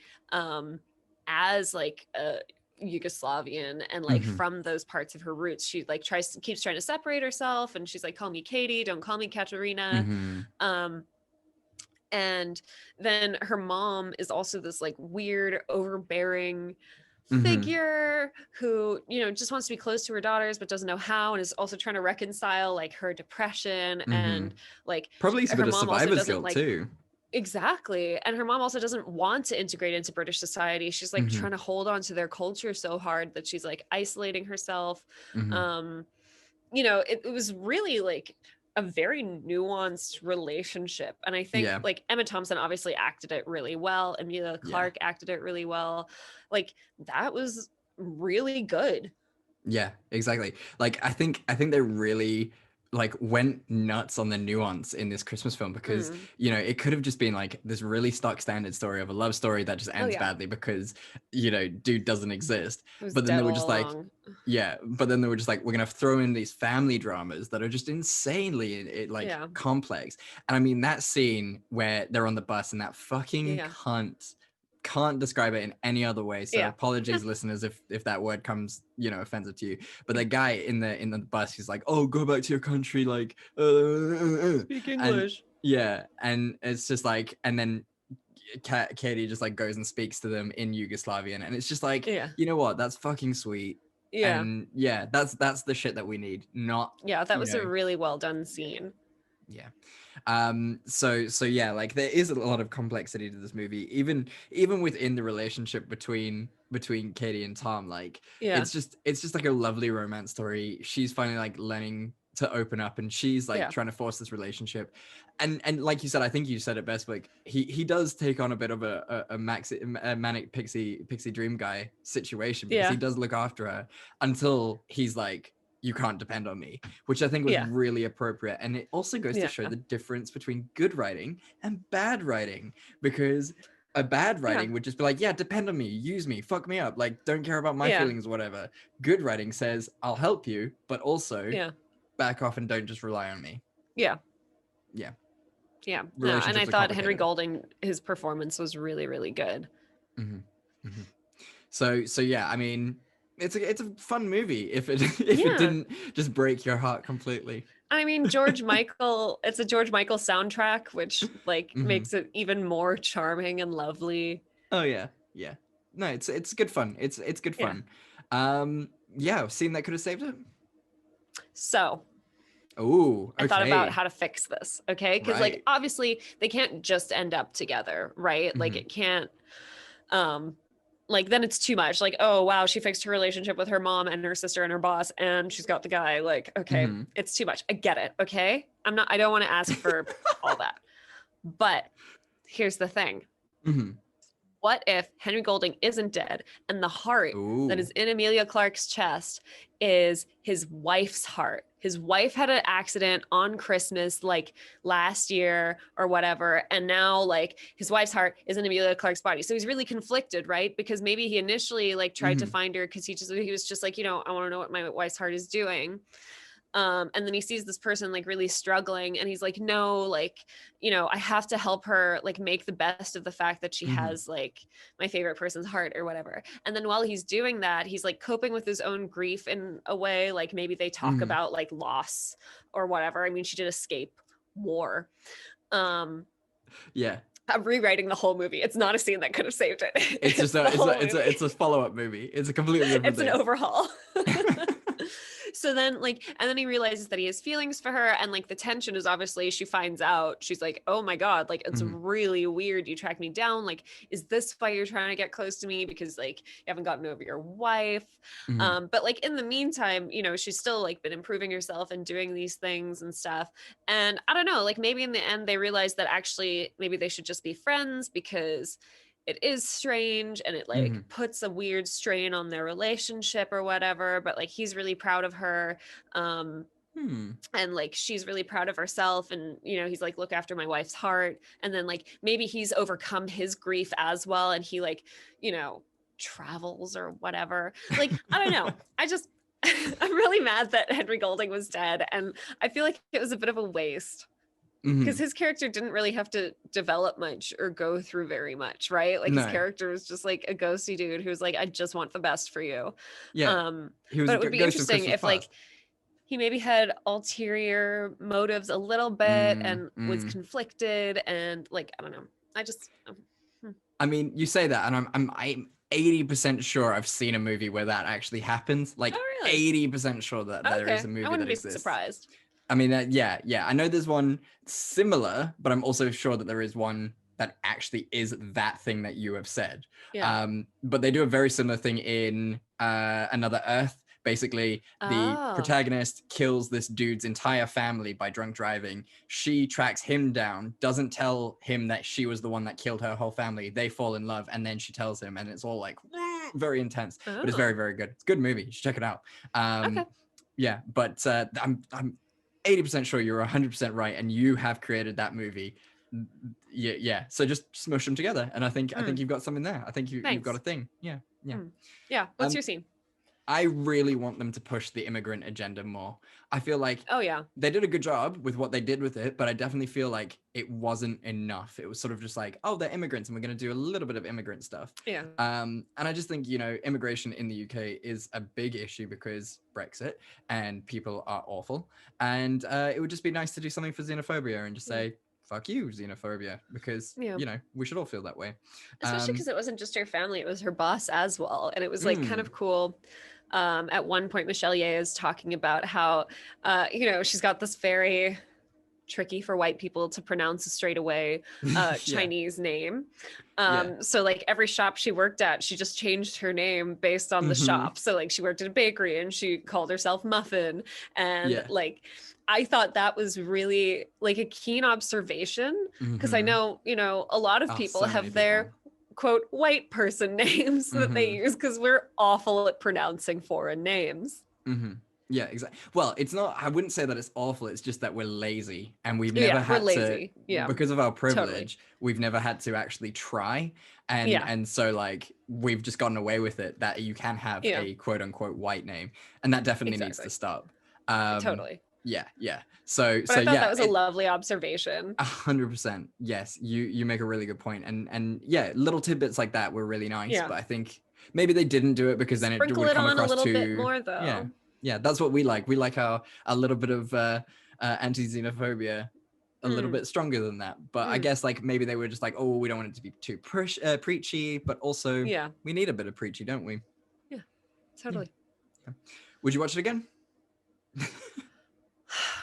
as like a Yugoslavian and like Mhm. from those parts of her roots. She like keeps trying to separate herself and she's like, call me Katie, don't call me Katerina. Mhm. And then her mom is also this like weird overbearing Mhm. figure who, you know, just wants to be close to her daughters but doesn't know how, and is also trying to reconcile like her depression and Mhm. like Probably a her bit of mom also survivor's doesn't guilt like too. exactly, and her mom also doesn't want to integrate into British society. She's like Mhm. trying to hold on to their culture so hard that she's like isolating herself. Mhm. You know, it was really like a very nuanced relationship, and I think Yeah. like Emma Thompson obviously acted it really well, Emilia Yeah. Clarke acted it really well. Like that was really good. Yeah, exactly. Like I think they really like went nuts on the nuance in this Christmas film because you know it could have just been like this really stock standard story of a love story that just Oh ends yeah, badly because you know dude doesn't exist. it was But then they dead were all just like, along. yeah, but then they were just like, we're gonna throw in these family dramas that are just insanely like Yeah, complex. And I mean that scene where they're on the bus and that fucking yeah, cunt can't describe it in any other way. So yeah. apologies, listeners, if that word comes, you know, offensive to you. But the guy in the bus, he's like, "Oh, go back to your country," like, Speak and English. yeah, and it's just like, and then Katie just like goes and speaks to them in Yugoslavian, and it's just like, Yeah, you know what? That's fucking sweet. yeah, And yeah, that's the shit that we need, not yeah. That you was a know, really well done scene. yeah. So yeah, like there is a lot of complexity to this movie, even within the relationship between Katie and Tom. Like Yeah, it's just like a lovely romance story. She's finally like learning to open up and she's like yeah, trying to force this relationship. And like you said, I think you said it best, like he does take on a bit of a manic pixie dream guy situation because yeah, he does look after her until he's like, you can't depend on me, which I think was yeah, really appropriate. And it also goes to yeah, show the difference between good writing and bad writing, because a bad yeah, writing would just be like, yeah, depend on me, use me, fuck me up, like don't care about my yeah, feelings, whatever. Good writing says, I'll help you, but also yeah, back off and don't just rely on me. yeah. Yeah. Yeah, no, and I Relationships are thought Henry complicated. Golding, his performance was really, really good. Hmm. Hmm. So yeah, I mean, it's a fun movie if it if it Yeah, didn't just break your heart completely. I mean George Michael. It's a George Michael soundtrack, which like Hmm. makes it even more charming and lovely. Oh yeah, yeah. No, it's good fun. It's good Yeah. fun. Yeah, scene that could have saved it. So Oh, I thought about okay. how to fix this. Okay, because like Right. obviously they can't just end up together, right? Like Hmm. it can't. Like then it's too much. Like, oh wow, she fixed her relationship with her mom and her sister and her boss, and she's got the guy. Like, okay, Hmm. it's too much. I get it. Okay, I don't want to ask for all that. But here's the thing. Hmm. What if Henry Golding isn't dead and the heart that Ooh. is in Emilia Clarke's chest is his wife's heart? His wife had an accident on Christmas, like last year or whatever. And now, like, his wife's heart is in Emilia Clarke's body. So he's really conflicted, right? Because maybe he initially, like, tried to Hmm. find her because he was just like, you know, I want to know what my wife's heart is doing. And then he sees this person like really struggling and he's like, no, like, you know, I have to help her like make the best of the fact that she Hmm. has like my favorite person's heart or whatever. And then while he's doing that, he's like coping with his own grief in a way. Like maybe they talk Hmm. about like loss or whatever. I mean, she did escape war. Um, Yeah. I'm rewriting the whole movie. It's not a scene that could have saved it. It's just the whole movie. it's a follow-up movie. It's a completely different It's thing. an overhaul. So then like, and then he realizes that he has feelings for her, and like the tension is obviously, she finds out, she's like, oh my God, like it's really weird. You tracked me down. Like, is this why you're trying to get close to me? Because like you haven't gotten over your wife. But like in the meantime, you know, she's still like been improving herself and doing these things and stuff. And I don't know, like maybe in the end they realize that actually maybe they should just be friends, because it is strange and it like puts a weird strain on their relationship or whatever, but like he's really proud of her, and like she's really proud of herself, and you know, he's like, look after my wife's heart. And then like maybe he's overcome his grief as well, and he like, you know, travels or whatever. Like I don't know, I'm really mad that Henry Golding was dead, and I feel like it was a bit of a waste. Because his character didn't really have to develop much or go through very much, right? Like his character was just like a ghosty dude who's like, I just want the best for you. Yeah. But it would be interesting if like he maybe had ulterior motives a little bit and was conflicted, and like I don't know. I mean, you say that, and I'm 80% sure I've seen a movie where that actually happens. Like 80% sure that there is a movie that exists. I wouldn't be surprised. I mean, yeah. I know there's one similar, but I'm also sure that there is one that actually is that thing that you have said. Yeah. But they do a very similar thing in Another Earth. Basically, the protagonist kills this dude's entire family by drunk driving. She tracks him down, doesn't tell him that she was the one that killed her whole family. They fall in love, and then she tells him, and it's all like very intense. But it's very, very good. It's a good movie. You should check it out. Yeah, but I'm 80% sure you're 100% right, and you have created that movie. Yeah. So just smush them together, and I think you've got something there. I think you've got a thing. Yeah. Yeah. What's your scene? I really want them to push the immigrant agenda more. I feel like they did a good job with what they did with it, but I definitely feel like it wasn't enough. It was sort of just like, oh, they're immigrants and we're going to do a little bit of immigrant stuff. Yeah. And I just think, you know, immigration in the UK is a big issue because Brexit and people are awful. And it would just be nice to do something for xenophobia and just say, fuck you, xenophobia, because, you know, we should all feel that way. Especially because it wasn't just her family, it was her boss as well. And it was like kind of cool. At one point, Michelle Yeoh is talking about how, you know, she's got this very tricky for white people to pronounce straight away Chinese name. So like every shop she worked at, she just changed her name based on the shop. So like she worked at a bakery and she called herself Muffin. And like, I thought that was really like a keen observation, because I know, you know, a lot of people have their quote white person names that they use because we're awful at pronouncing foreign names. Yeah, exactly. Well, it's not, I wouldn't say that it's awful. It's just that we're lazy, and we've never had to, because of our privilege, we've never had to actually try. And so like, we've just gotten away with it that you can have a quote unquote white name, and that definitely needs to stop. Yeah. So I thought that was a lovely observation. 100%. Yes, you make a really good point. And yeah, little tidbits like that were really nice. But I think maybe they didn't do it because then it would come across a little bit more though. Yeah, that's what we like. We like a little bit of anti-xenophobia a little bit stronger than that. But I guess like maybe they were just like, oh, we don't want it to be too preachy, but also we need a bit of preachy, don't we? Yeah, totally. Yeah. Would you watch it again?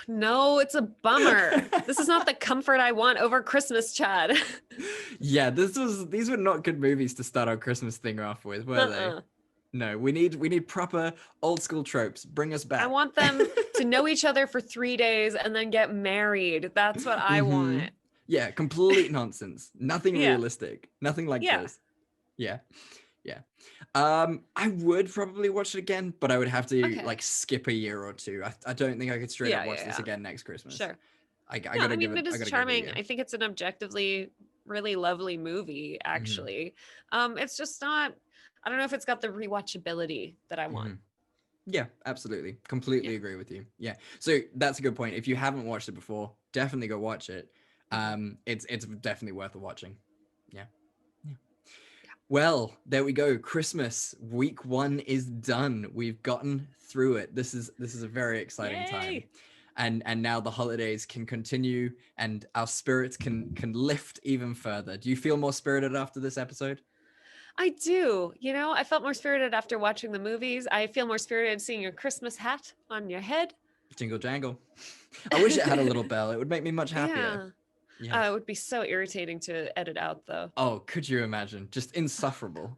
No, it's a bummer. This is not the comfort I want over Christmas, Chad. Yeah, these were not good movies to start our Christmas thing off with, were they? No, we need proper old school tropes. Bring us back. I want them to know each other for 3 days and then get married. That's what I want. Yeah, complete nonsense. Nothing realistic. Nothing like this. Yeah. I would probably watch it again, but I would have to like skip a year or two. I don't think I could straight up watch this again next Christmas. Sure. I mean, it is charming. I think it's an objectively really lovely movie, actually. It's just not, I don't know if it's got the rewatchability that I want. Yeah, absolutely. Completely agree with you. Yeah. So that's a good point. If you haven't watched it before, definitely go watch it. It's definitely worth watching. Yeah. Well, there we go. Christmas week 1 is done. We've gotten through it. This is a very exciting time. and now the holidays can continue and our spirits can lift even further. Do you feel more spirited after this episode? I do. You know, I felt more spirited after watching the movies. I feel more spirited seeing your Christmas hat on your head. Jingle jangle. I wish it had a little bell. It would make me much happier. Yeah. It would be so irritating to edit out, though. Oh, could you imagine? Just insufferable.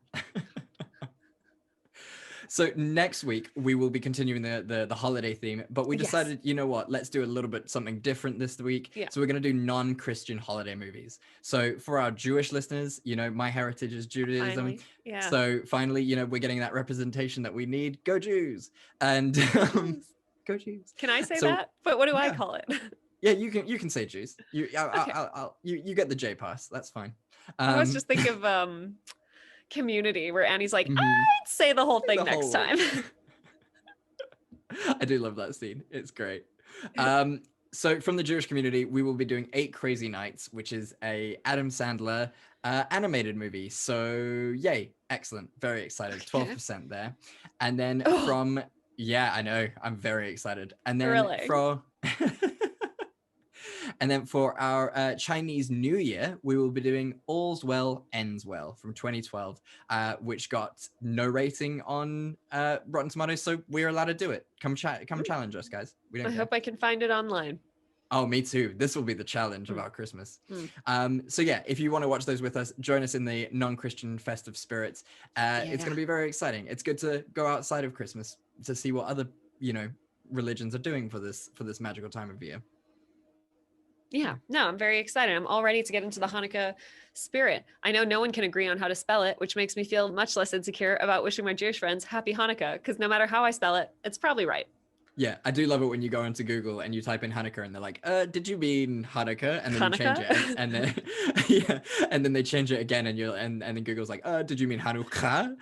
So next week we will be continuing the holiday theme, but we decided, you know what, let's do a little bit something different this week. So we're going to do non-Christian holiday movies. So for our Jewish listeners, you know, my heritage is Judaism. Finally. Yeah. So finally, you know, we're getting that representation that we need. Go Jews. And go Jews. Can I say that? But what do I call it? Yeah, you can say Jews. You get the J pass. That's fine. I was just thinking of Community, where Annie's like, I'd say the whole thing next time. I do love that scene. It's great. So from the Jewish community, we will be doing 8 Crazy Nights, which is a Adam Sandler animated movie. So yay, excellent. Very excited. 12% there. And then from, yeah, I know, I'm very excited. And then and then for our Chinese New Year, we will be doing All's Well, Ends Well from 2012, which got no rating on Rotten Tomatoes, so we're allowed to do it. Come challenge us, guys. We don't care. Hope I can find it online. Oh, me too. This will be the challenge of our Christmas. So yeah, if you want to watch those with us, join us in the non-Christian festive spirits. It's going to be very exciting. It's good to go outside of Christmas to see what other, you know, religions are doing for this magical time of year. Yeah, no, I'm very excited. I'm all ready to get into the Hanukkah spirit. I know no one can agree on how to spell it, which makes me feel much less insecure about wishing my Jewish friends happy Hanukkah, because no matter how I spell it, it's probably right. Yeah, I do love it when you go into Google and you type in Hanukkah and they're like, did you mean Hanukkah? And then you change it. And then and then they change it again and then Google's like, did you mean Hanukkah?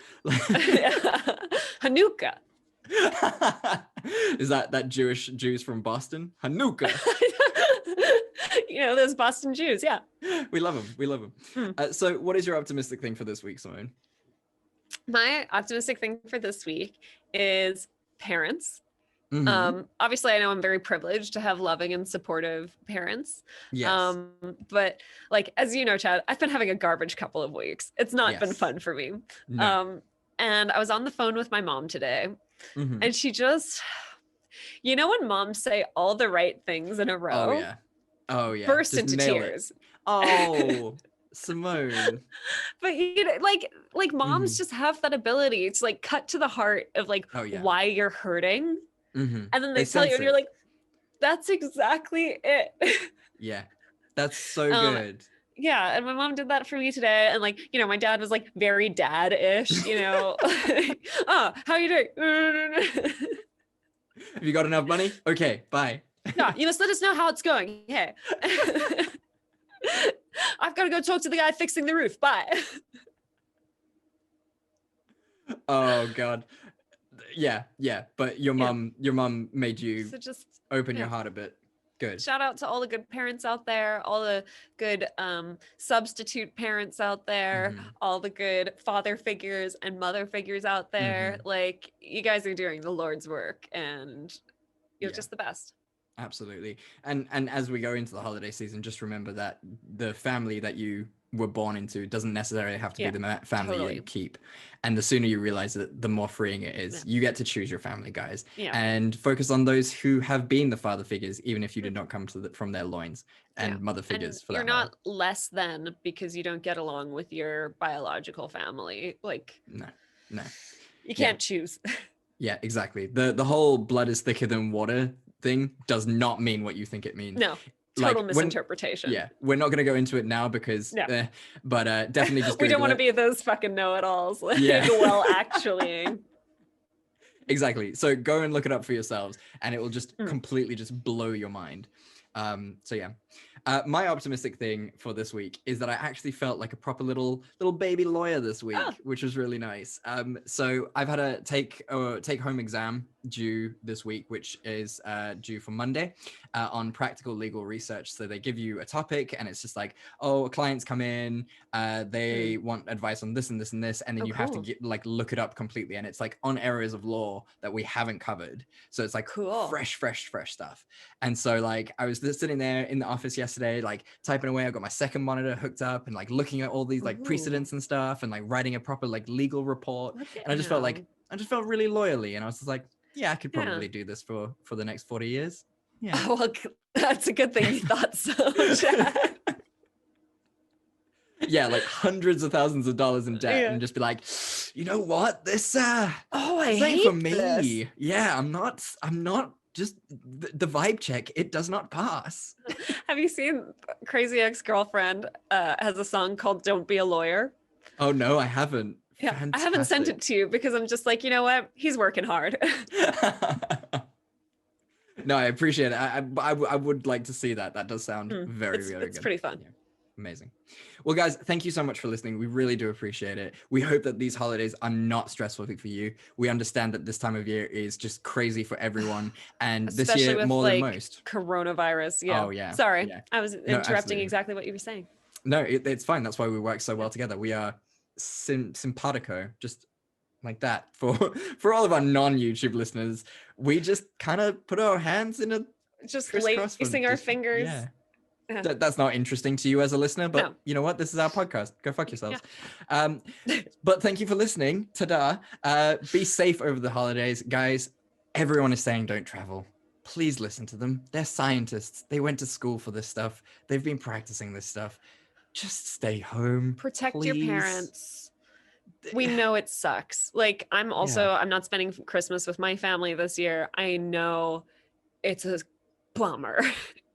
Hanukkah. Is that Jews from Boston? Hanukkah. You know, those Boston Jews, yeah. We love them. So what is your optimistic thing for this week, Simone? My optimistic thing for this week is parents. Obviously, I know I'm very privileged to have loving and supportive parents. Yes. But like, as you know, Chad, I've been having a garbage couple of weeks. It's not been fun for me. No. And I was on the phone with my mom today, and she just, you know, when moms say all the right things in a row. Oh yeah. Burst just into tears. Oh, Simone. But you know, like moms just have that ability to like cut to the heart of like why you're hurting. And then they tell you and you're like, that's exactly it. Yeah. That's so good. Yeah, and my mom did that for me today. And like, you know, my dad was like very dad-ish, you know. Oh, how you doing? Have you got enough money? Okay, bye. No, you must let us know how it's going. Yeah. I've got to go talk to the guy fixing the roof. Bye. Oh God. Yeah. But your mom made you just open your heart a bit. Good. Shout out to all the good parents out there, all the good substitute parents out there, all the good father figures and mother figures out there. Like, you guys are doing the Lord's work and you're just the best. Absolutely. And as we go into the holiday season, just remember that the family that you were born into doesn't necessarily have to be the family you keep. And the sooner you realize that, the more freeing it is. You get to choose your family, guys. And focus on those who have been the father figures, even if you did not come from their loins, and mother figures for that. You're not less than because you don't get along with your biological family. Like, no. You can't choose. Yeah, exactly. The whole blood is thicker than water thing does not mean what you think it means. No, total misinterpretation. We're not going to go into it now because but definitely just we don't want to be those fucking know-it-alls. Like, well, actually. Exactly. So go and look it up for yourselves and it will just completely just blow your mind. So yeah. My optimistic thing for this week is that I actually felt like a proper little baby lawyer this week, which was really nice. So I've had a take home exam due this week, which is due for Monday on practical legal research. So they give you a topic, and it's just like, oh, clients come in, they want advice on this and this and this, and then you have to look it up completely, and it's like on areas of law that we haven't covered. So it's like fresh stuff. And so like I was sitting there in the office yesterday, like typing away. I got my second monitor hooked up and like looking at all these like precedents and stuff, and like writing a proper like legal report. And I just felt really lawyerly, and I was just like, yeah, I could probably do this for the next 40 years. Yeah. Oh, well, that's a good thing you thought so, Chad. Yeah, like hundreds of thousands of dollars in debt, and just be like, you know what, this I ain't hate for me. this. Yeah, I'm not just the vibe check. It does not pass. Have you seen Crazy Ex-Girlfriend has a song called "Don't Be a Lawyer"? Oh no, I haven't. Yeah, I haven't sent it to you because I'm just like, you know what, he's working hard. No, I appreciate it. I would like to see that. That does sound very good. It's pretty fun. Yeah. Amazing. Well, guys, thank you so much for listening. We really do appreciate it. We hope that these holidays are not stressful for you. We understand that this time of year is just crazy for everyone, and Especially this year with, more like, than most. Coronavirus. Yeah. Oh yeah. Sorry, yeah. I was interrupting exactly what you were saying. No, it's fine. That's why we work so well together. We are simpatico, just like that. For all of our non-YouTube listeners, we just kind of put our hands in a just lacing our fingers. Yeah. That's not interesting to you as a listener, but No. you know what? This is our podcast. Go fuck yourselves. But thank you for listening. Ta-da. Be safe over the holidays. Guys, everyone is saying don't travel. Please listen to them. They're scientists. They went to school for this stuff. They've been practicing this stuff. Just stay home. Protect please. your parents. We know it sucks. Like, I'm not spending Christmas with my family this year. I know it's a bummer.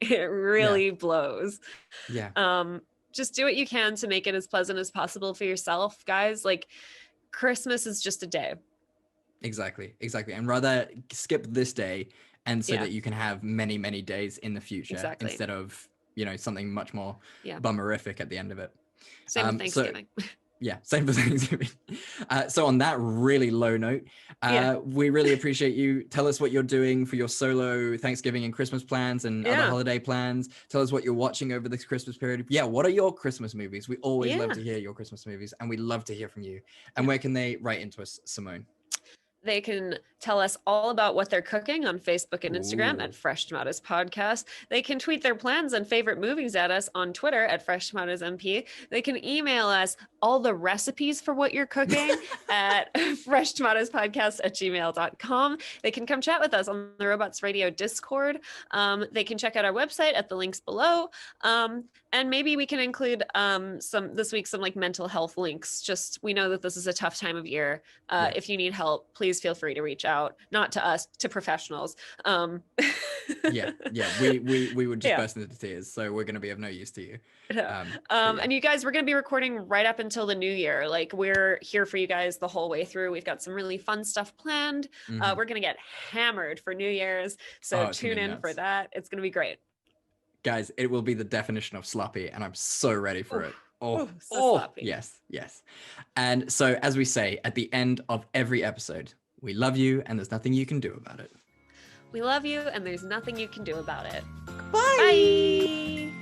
It really blows. Yeah. Just do what you can to make it as pleasant as possible for yourself, guys. Like, Christmas is just a day. Exactly. And rather skip this day, and so that you can have many, many days in the future instead of, something much more bummerific at the end of it. Same with Thanksgiving. Yeah, same for Thanksgiving. So on that really low note, we really appreciate you. Tell us what you're doing for your solo Thanksgiving and Christmas plans and other holiday plans. Tell us what you're watching over this Christmas period. Yeah, what are your Christmas movies? We always love to hear your Christmas movies, and we love to hear from you. And where can they write into us, Simone? They can tell us all about what they're cooking on Facebook and Instagram at Fresh Tomatoes Podcast. They can tweet their plans and favorite movies at us on Twitter at Fresh Tomatoes MP. They can email us all the recipes for what you're cooking at freshtomatoespodcast@gmail.com. They can come chat with us on the Robots Radio Discord. They can check out our website at the links below. And maybe we can include some like mental health links. Just, we know that this is a tough time of year. If you need help, please feel free to reach out, not to us, to professionals. We would just burst into tears, so we're going to be of no use to you. And you guys, we're going to be recording right up until the new year. Like, we're here for you guys the whole way through. We've got some really fun stuff planned. We're going to get hammered for New Year's, so tune in for that. It's going to be great. Guys, it will be the definition of sloppy, and I'm so ready for it. So sloppy. Yes. And so, as we say at the end of every episode, we love you, and there's nothing you can do about it. We love you, and there's nothing you can do about it. Bye. Bye.